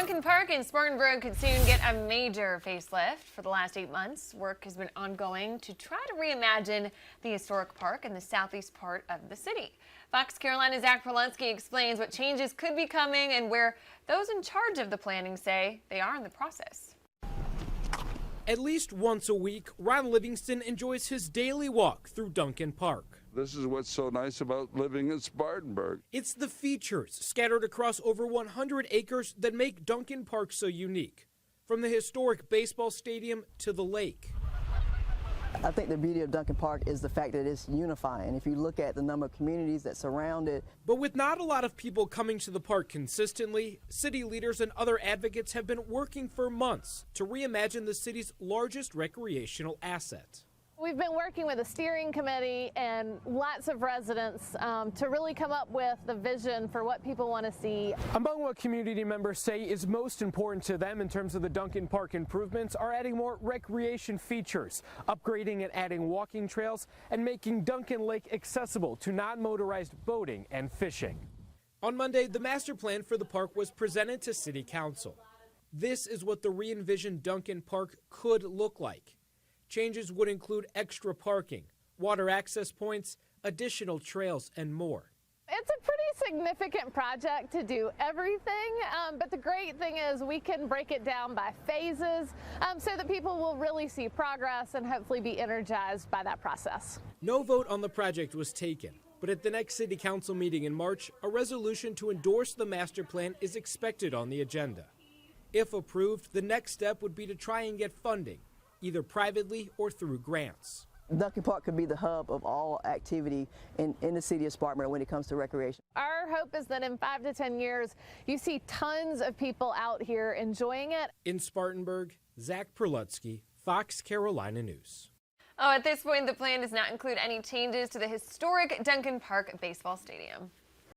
Duncan Park in Spartanburg could soon get a major facelift. For the last 8 months, work has been ongoing to try to reimagine the historic park in the southeast part of the city. Fox Carolina's Zach Perlutsky explains what changes could be coming and where those in charge of the planning say they are in the process. At least once a week, Ron Livingston enjoys his daily walk through Duncan Park. This is what's so nice about living in Spartanburg. It's the features scattered across over 100 acres that make Duncan Park so unique. From the historic baseball stadium to the lake. I think the beauty of Duncan Park is the fact that it's unifying. If you look at the number of communities that surround it. But with not a lot of people coming to the park consistently, city leaders and other advocates have been working for months to reimagine the city's largest recreational asset. We've been working with a steering committee and lots of residents to really come up with the vision for what people want to see. Among what community members say is most important to them in terms of the Duncan Park improvements are adding more recreation features, upgrading and adding walking trails, and making Duncan Lake accessible to non-motorized boating and fishing. On Monday, the master plan for the park was presented to City Council. This is what the re-envisioned Duncan Park could look like. Changes would include extra parking, water access points, additional trails, and more. It's a pretty significant project to do everything, but the great thing is we can break it down by phases so that people will really see progress and hopefully be energized by that process. No vote on the project was taken, but at the next City Council meeting in March, a resolution to endorse the master plan is expected on the agenda. If approved, the next step would be to try and get funding, either privately or through grants. Duncan Park could be the hub of all activity in the city of Spartanburg when it comes to recreation. Our hope is that in 5 to 10 years, you see tons of people out here enjoying it. In Spartanburg, Zach Perlutsky, Fox Carolina News. At this point, the plan does not include any changes to the historic Duncan Park baseball stadium.